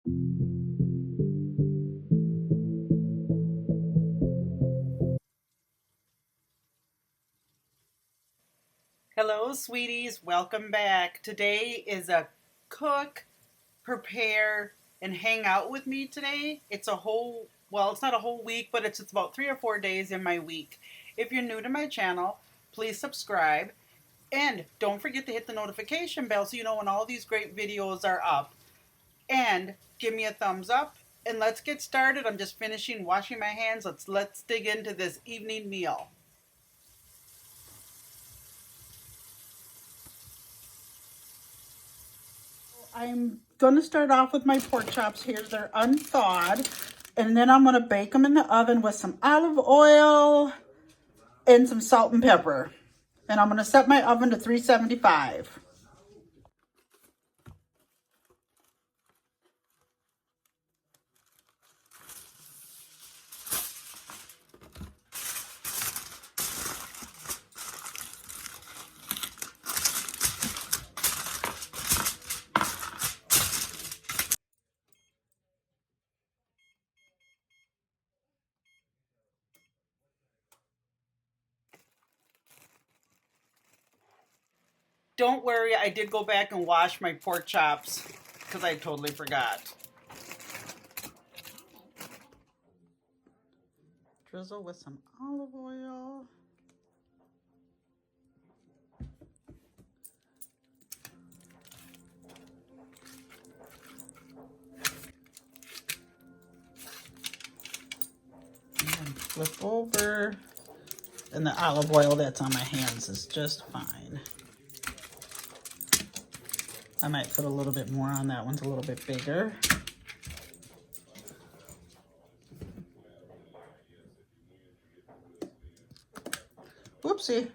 Hello, sweeties. Welcome back. Today is a cook, prepare, and hang out with me today. It's not a whole week, but it's about 3 or 4 days in my week. If you're new to my channel, please subscribe. And don't forget to hit the notification bell so you know when all these great videos are up. And give me a thumbs up. And let's get started. I'm just finishing washing my hands. Let's dig into this evening meal. I'm going to start off with my pork chops here. They're unthawed. And then I'm going to bake them in the oven with some olive oil and some salt and pepper. And I'm going to set my oven to 375. Don't worry, I did go back and wash my pork chops because I totally forgot. Drizzle with some olive oil. And then flip over. And the olive oil that's on my hands is just fine. I might put a little bit more on. That one's a little bit bigger. Whoopsie.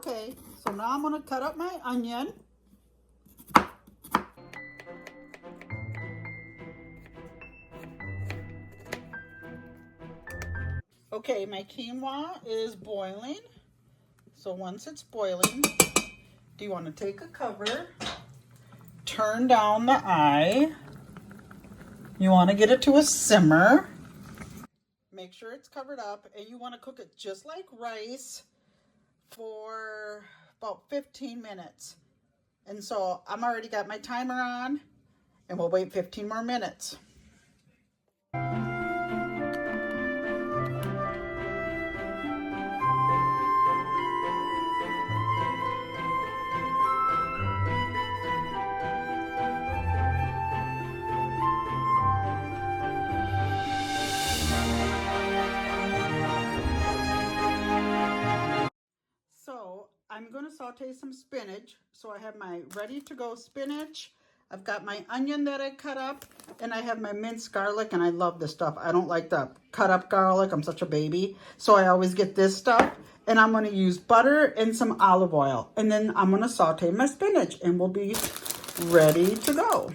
Okay, so now I'm going to cut up my onion. Okay, my quinoa is boiling. So once it's boiling, do you want to take a cover, turn down the eye. You want to get it to a simmer. Make sure it's covered up, and you want to cook it just like rice for about 15 minutes. And so I'm already got my timer on, and we'll wait 15 more minutes. saute some spinach. So I have my ready to go spinach. I've got my onion that I cut up, and I have my minced garlic, and I love this stuff. I don't like the cut up garlic. I'm such a baby. So I always get this stuff, and I'm going to use butter and some olive oil. And then I'm going to saute my spinach, and we'll be ready to go.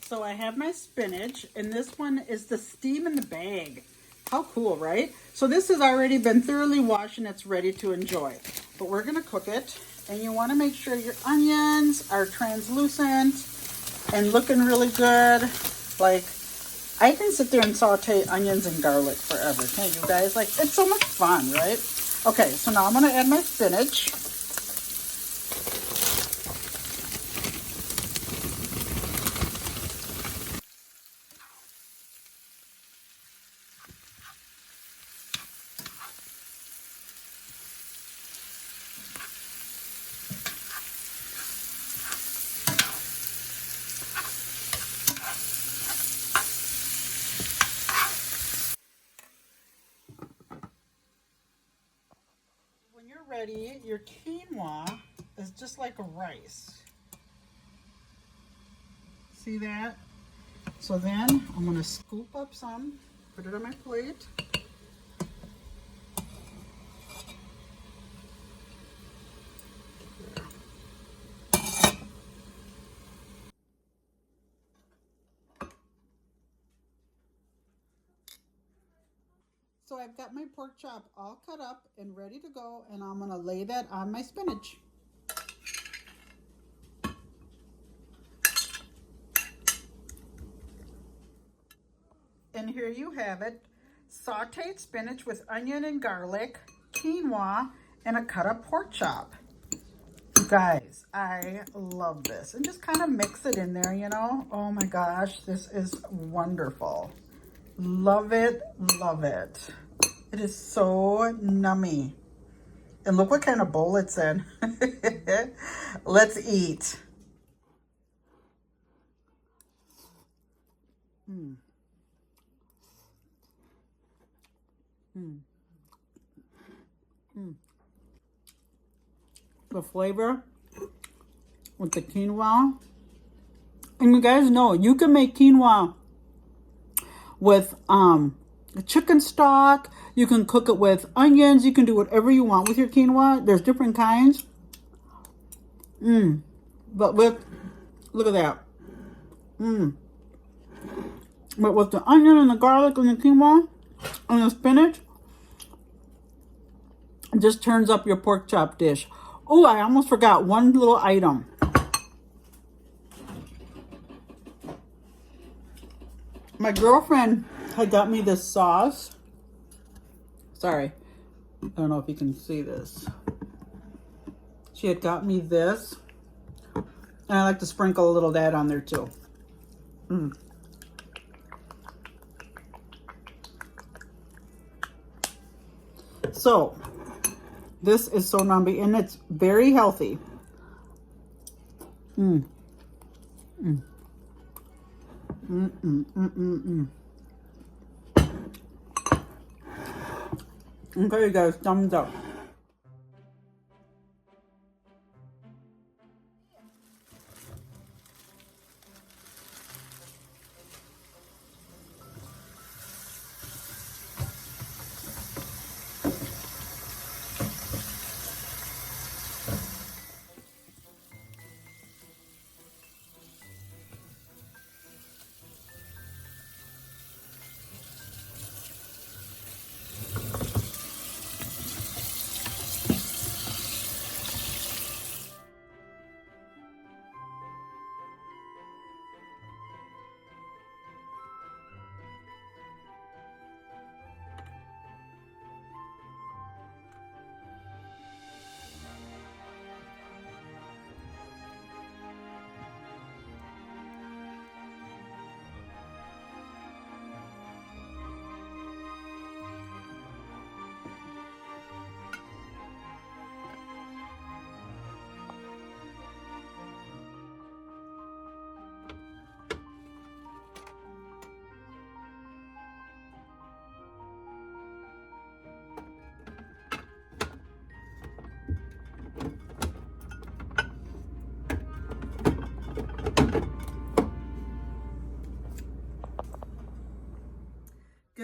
So I have my spinach, and this one is the steam in the bag. How cool, right? So this has already been thoroughly washed and it's ready to enjoy. But we're gonna cook it, and you wanna make sure your onions are translucent and looking really good. Like, I can sit there and saute onions and garlic forever, can't you guys? Like, it's so much fun, right? Okay, so now I'm gonna add my spinach. When you're ready, your quinoa is just like a rice. See that? So then I'm going to scoop up some, put it on my plate. So I've got my pork chop all cut up and ready to go, and I'm going to lay that on my spinach. And here you have it, sauteed spinach with onion and garlic, quinoa, and a cut up pork chop. You guys, I love this. And just kind of mix it in there, you know. Oh my gosh, this is wonderful. Love it, love it. It is so nummy. And look what kind of bowl it's in. Let's eat. Mm. Mm. Mm. The flavor with the quinoa. And you guys know you can make quinoa with chicken stock. You can cook it with onions. You can do whatever you want with your quinoa. There's different kinds. But with, look at that. But with the onion and the garlic and the quinoa and the spinach, it just turns up your pork chop dish. Oh, I almost forgot one little item. My girlfriend had got me this sauce. Sorry, I don't know if you can see this. She had got me this, and I like to sprinkle a little of that on there too. So, this is so numby, and it's very healthy. Okay, guys, thumbs up.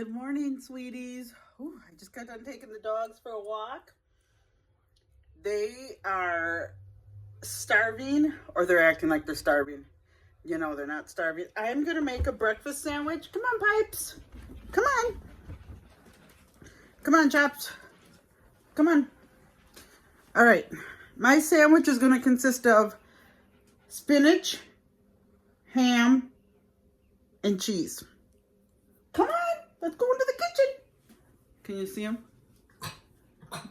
Good morning, sweeties. Ooh, I just got done taking the dogs for a walk. They are starving, or they're acting like they're starving. You know, they're not starving. I'm going to make a breakfast sandwich. Come on, Pipes. Come on. Come on, Chops. Come on. All right. My sandwich is going to consist of spinach, ham, and cheese. Come on. Let's go into the kitchen. Can you see him?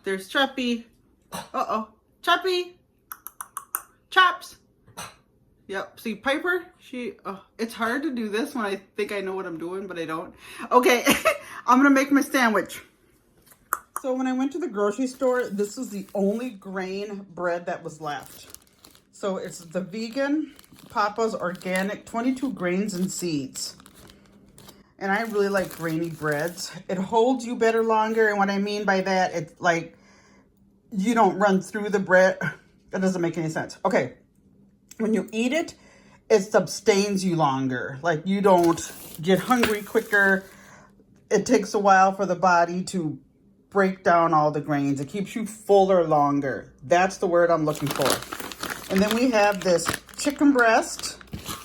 There's Choppy. Uh-oh. Choppy. Chops. Yep. See, Piper, it's hard to do this when I think I know what I'm doing, but I don't. Okay. I'm going to make my sandwich. So when I went to the grocery store, this was the only grain bread that was left. So it's the vegan Papa's Organic 22 grains and seeds. And I really like grainy breads. It holds you better longer. And what I mean by that, it's like you don't run through the bread. That doesn't make any sense. Okay. When you eat it, it sustains you longer. Like you don't get hungry quicker. It takes a while for the body to break down all the grains. It keeps you fuller longer. That's the word I'm looking for. And then we have this chicken breast.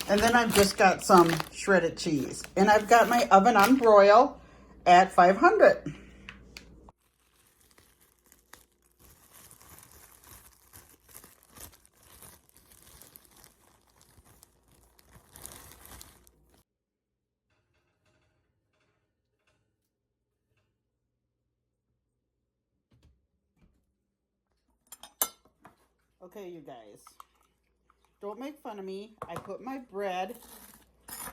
And then I've just got some shredded cheese. And I've got my oven on broil at 500. Okay, you guys, don't make fun of me. I put my bread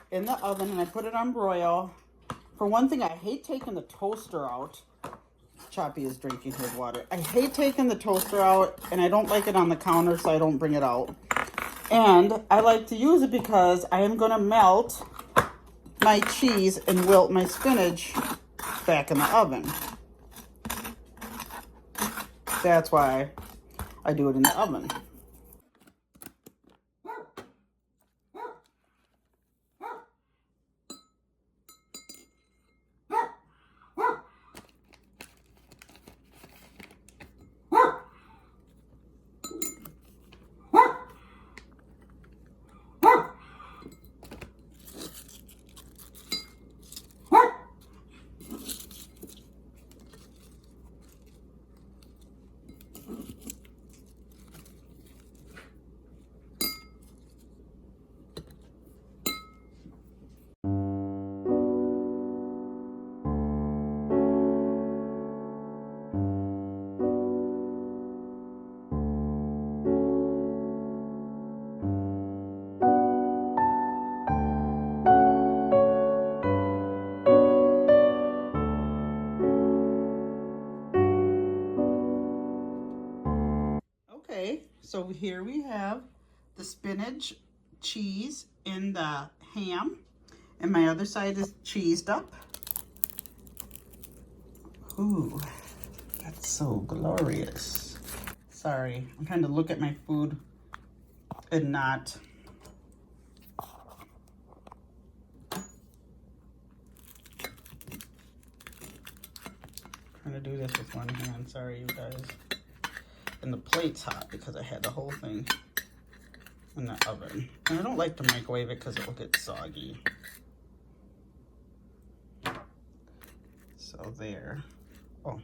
in the oven and I put it on broil. For one thing, I hate taking the toaster out. Choppy is drinking his water. I hate taking the toaster out, and I don't like it on the counter, so I don't bring it out. And I like to use it because I am going to melt my cheese and wilt my spinach back in the oven. That's why I do it in the oven. Okay, so here we have the spinach, cheese, and the ham. And my other side is cheesed up. Ooh, that's so glorious. Sorry, I'm trying to look at my food and not. Trying to do this with one hand, sorry you guys. And the plate's hot because I had the whole thing in the oven. And I don't like to microwave it because it will get soggy. So there. Oh.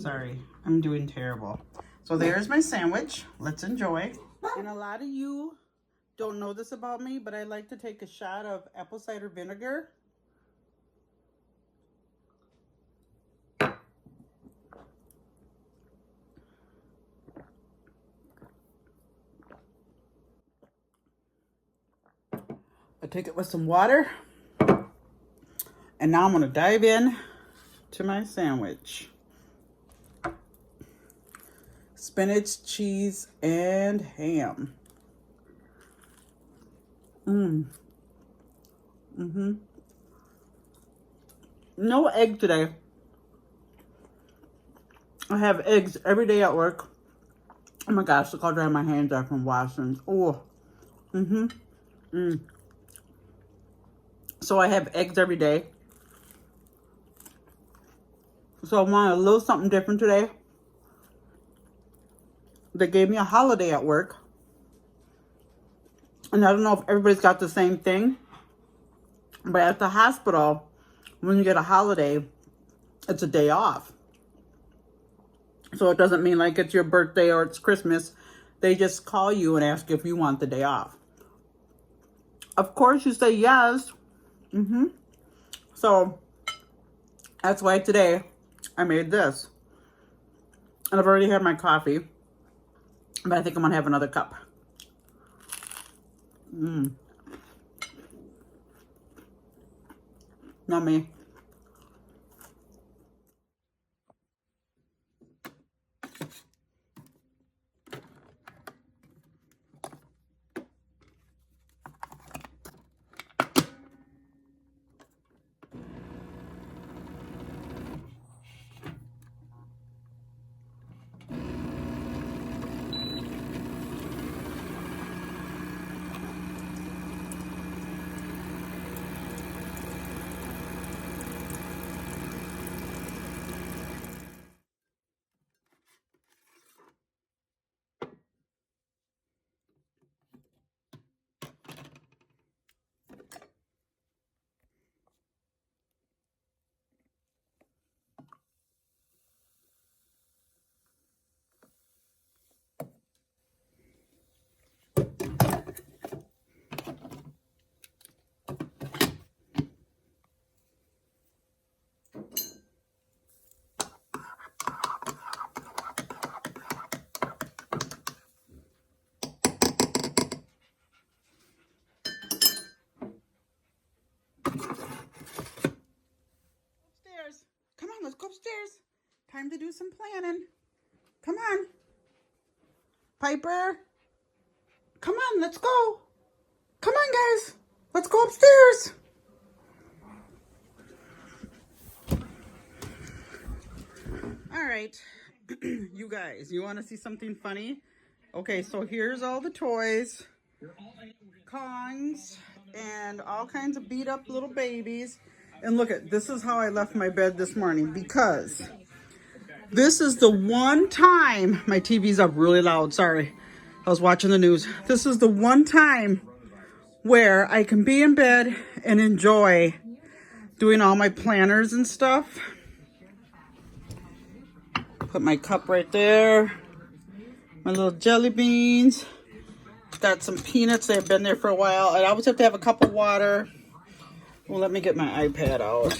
Sorry, I'm doing terrible. So there's my sandwich. Let's enjoy. And a lot of you don't know this about me, but I like to take a shot of apple cider vinegar. I take it with some water. And now I'm going to dive in to my sandwich. Spinach, cheese, and ham. No egg today. I have eggs every day at work. Oh my gosh, look how dry my hands are from washing. Oh. So I have eggs every day. So I wanted a little something different today. They gave me a holiday at work. And I don't know if everybody's got the same thing. But at the hospital, when you get a holiday, it's a day off. So it doesn't mean like it's your birthday or it's Christmas. They just call you and ask if you want the day off. Of course you say yes. So that's why today I made this. And I've already had my coffee. But I think I'm going to have another cup. Yummy. Upstairs. Come on, let's go upstairs. Time to do some planning. Come on. Piper. Come on, let's go. Come on, guys. Let's go upstairs. All right. You guys, you want to see something funny? Okay, so here's all the toys. Kongs and all kinds of beat up little babies. And look at, this is how I left my bed this morning, because this is the one time, my TV's up really loud, sorry. I was watching the news. This is the one time where I can be in bed and enjoy doing all my planners and stuff. Put my cup right there. My little jelly beans. Got some peanuts. They've been there for a while. I always have to have a cup of water. Well, let me get my iPad out.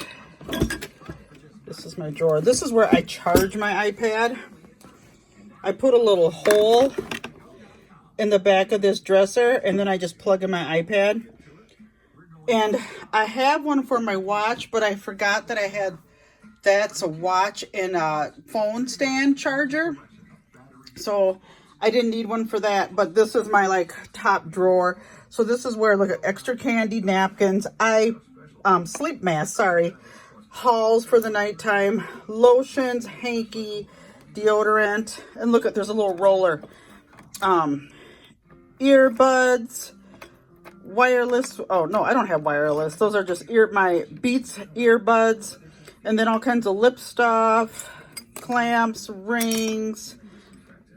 This is my drawer. This is where I charge my iPad. I put a little hole in the back of this dresser, and then I just plug in my iPad. And I have one for my watch, but I forgot that I had, that's a watch and a phone stand charger. So I didn't need one for that, but this is my like top drawer. So this is where, look at extra candy, napkins, sleep mask, hauls for the nighttime, lotions, hanky, deodorant, and look at, there's a little roller, earbuds, wireless. Oh no, I don't have wireless. Those are just my Beats earbuds, and then all kinds of lip stuff, clamps, rings,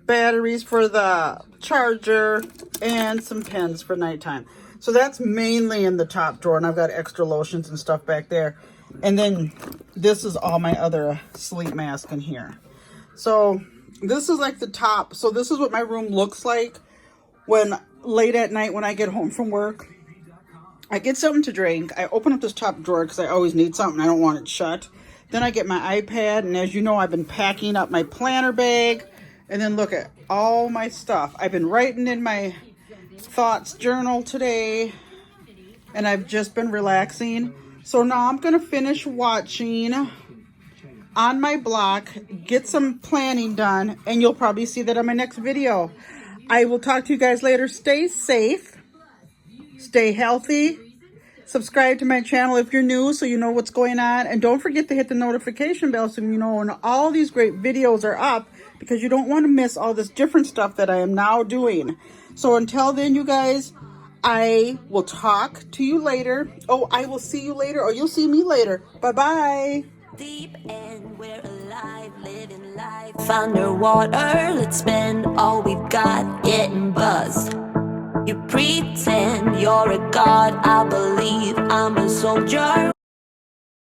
batteries for the charger, and some pens for nighttime. So that's mainly in the top drawer, and I've got extra lotions and stuff back there. And then this is all my other sleep mask in here. So this is like the top. So this is what my room looks like when late at night when I get home from work. I get something to drink. I open up this top drawer because I always need something. I don't want it shut. Then I get my iPad, and as you know, I've been packing up my planner bag. And then look at all my stuff. I've been writing in my thoughts journal today, and I've just been relaxing. So now I'm going to finish watching on my block, get some planning done, and you'll probably see that on my next video. I will talk to you guys later. Stay safe. Stay healthy. Subscribe to my channel if you're new so you know what's going on. And don't forget to hit the notification bell so you know when all these great videos are up, because you don't want to miss all this different stuff that I am now doing. So until then, you guys, I will talk to you later. Oh, I will see you later, or you'll see me later. Bye-bye. Deep end, we're alive, living life underwater. Let's spend all we've got getting buzzed. You pretend you're a god, I believe I'm a soldier.